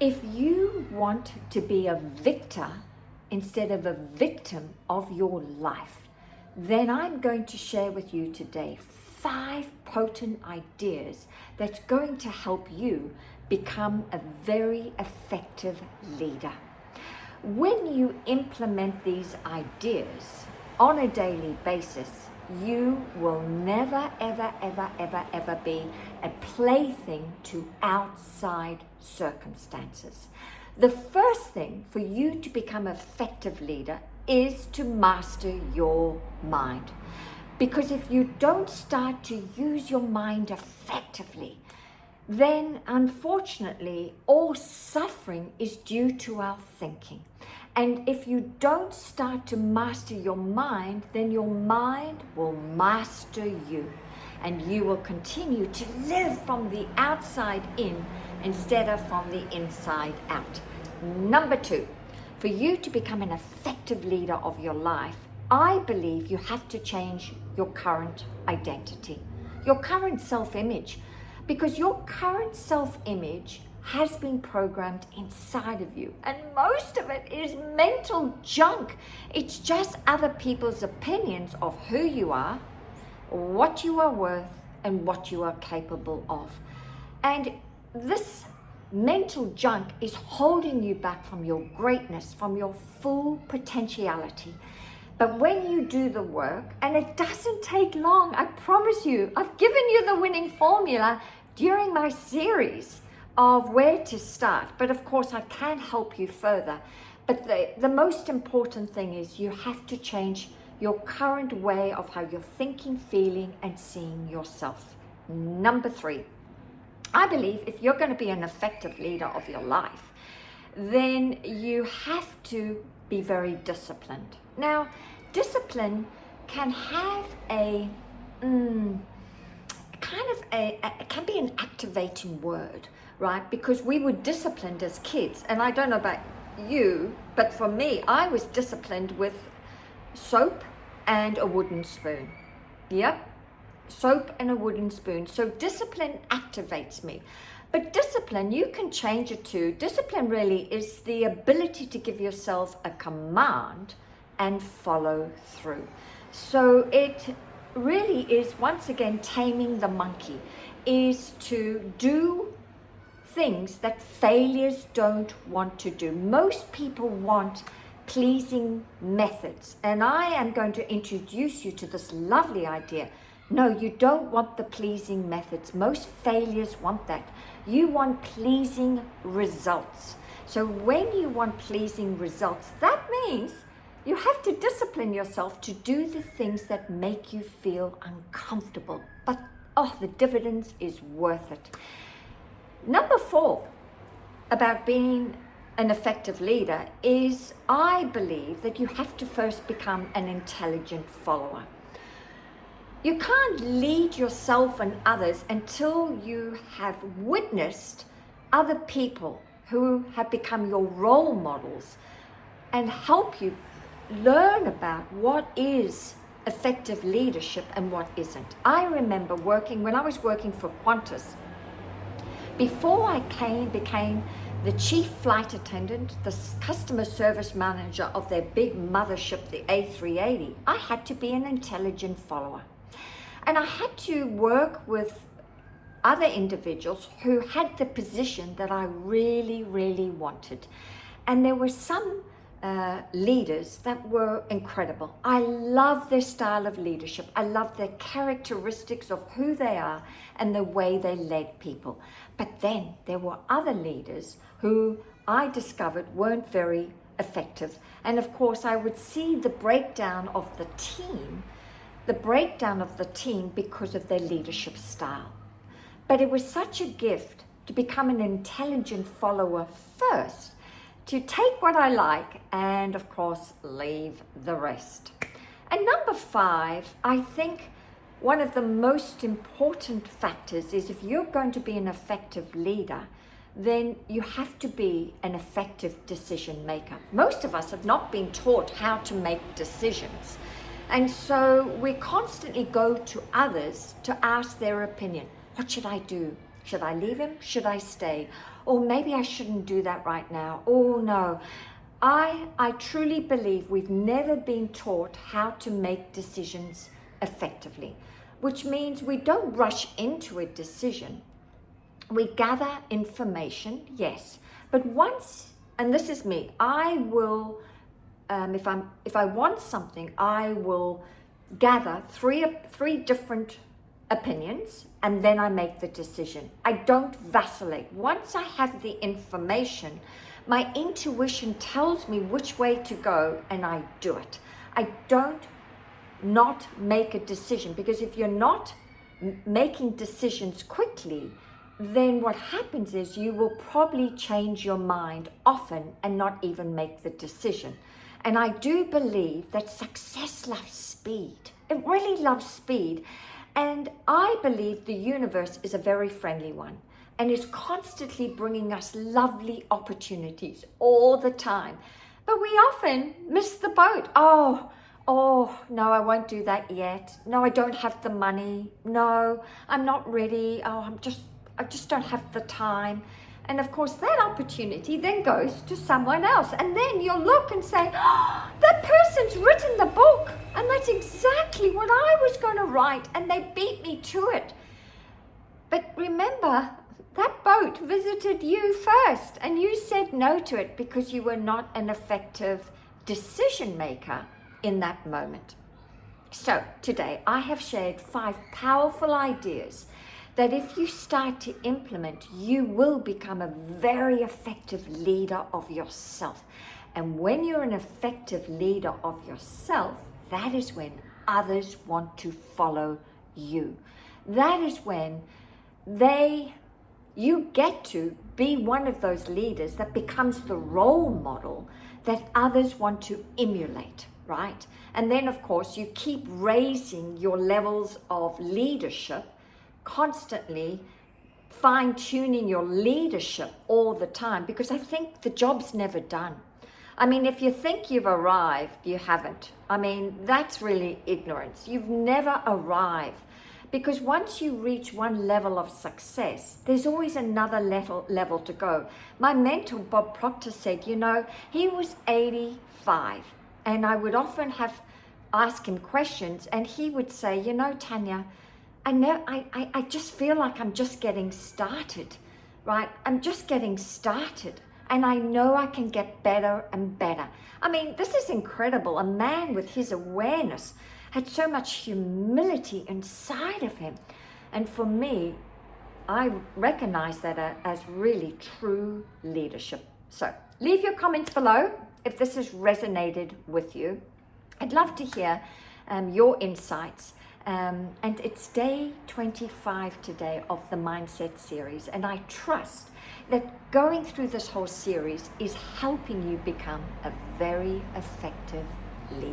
If you want to be a victor instead of a victim of your life, then I'm going to share with you today 5 potent ideas that's going to help you become a very effective leader. When you implement these ideas on a daily basis, you will never, ever be a plaything to outside circumstances. The first thing for you to become an effective leader is to master your mind. Because if you don't start to use your mind effectively, then unfortunately all suffering is due to our thinking. And if you don't start to master your mind, then your mind will master you, and you will continue to live from the outside in instead of from the inside out. Number 2, for you to become an effective leader of your life, I believe you have to change your current identity, your current self-image, because your current self-image has been programmed inside of you, and most of it is mental junk. It's just other people's opinions of who you are, what you are worth, and what you are capable of. And this mental junk is holding you back from your greatness, from your full potentiality. But when you do the work, and it doesn't take long, I promise you, I've given you the winning formula during my series of where to start. But of course, I can't help you further. But the most important thing is you have to change your current way of how you're thinking, feeling, and seeing yourself. Number 3, I believe if you're going to be an effective leader of your life, then you have to be very disciplined. Now, discipline can have it can be an activating word, right? Because we were disciplined as kids, and I don't know about you, but for me, I was disciplined with soap and a wooden spoon. Yep, soap and a wooden spoon. So discipline activates me. But discipline, you can change it to, discipline really is the ability to give yourself a command and follow through. So it really is, once again, taming the monkey, is to do things that failures don't want to do. Most people want pleasing methods, and I am going to introduce you to this lovely idea. No, you don't want the pleasing methods. Most failures want that. You want pleasing results. So when you want pleasing results, that means you have to discipline yourself to do the things that make you feel uncomfortable. But, the dividends is worth it. Number 4, about being an effective leader is, I believe that you have to first become an intelligent follower. You can't lead yourself and others until you have witnessed other people who have become your role models and help you learn about what is effective leadership and what isn't. I remember when I was working for Qantas, before I became the chief flight attendant, the customer service manager of their big mothership, the A380, I had to be an intelligent follower. And I had to work with other individuals who had the position that I really, really wanted. And there were some leaders that were incredible. I love their style of leadership. I love their characteristics of who they are and the way they led people. But then there were other leaders who I discovered weren't very effective. And of course, I would see the breakdown of the team because of their leadership style. But it was such a gift to become an intelligent follower first, to take what I like and, of course, leave the rest. And number 5, I think one of the most important factors is, if you're going to be an effective leader, then you have to be an effective decision maker. Most of us have not been taught how to make decisions. And so we constantly go to others to ask their opinion. What should I do? Should I leave him? Should I stay? or maybe I shouldn't do that right now. Oh no. I truly believe we've never been taught how to make decisions effectively, which means we don't rush into a decision. We gather information, yes, but once, and this is me, I will, if I want something, I will gather three different opinions, and then I make the decision. I don't vacillate. Once I have the information, my intuition tells me which way to go, and I do it. I don't not make a decision, because if you're not making decisions quickly, then what happens is you will probably change your mind often and not even make the decision. And I do believe that success loves speed. It really loves speed. And I believe the universe is a very friendly one and is constantly bringing us lovely opportunities all the time. But we often miss the boat. Oh, no, I won't do that yet. No, I don't have the money. No, I'm not ready. Oh, I just don't have the time. And of course, that opportunity then goes to someone else. And then you'll look and say, oh, that person's written the book. And that's exactly what I was going to write. And they beat me to it. But remember, that boat visited you first. And you said no to it because you were not an effective decision maker in that moment. So today, I have shared 5 powerful ideas that if you start to implement, you will become a very effective leader of yourself. And when you're an effective leader of yourself, that is when others want to follow you. That is when you get to be one of those leaders that becomes the role model that others want to emulate, right? And then, of course, you keep raising your levels of leadership, constantly fine-tuning your leadership all the time, because I think the job's never done. I mean, if you think you've arrived, you haven't. I mean, that's really ignorance. You've never arrived, because once you reach one level of success, there's always another level to go. My mentor, Bob Proctor, said, he was 85, and I would often ask him questions, and he would say, Tanya, I just feel like I'm just getting started, right? I'm just getting started, and I know I can get better and better. I mean, this is incredible. A man with his awareness had so much humility inside of him. And for me, I recognize that as really true leadership. So leave your comments below if this has resonated with you. I'd love to hear your insights. And it's day 25 today of the Mindset series. And I trust that going through this whole series is helping you become a very effective leader.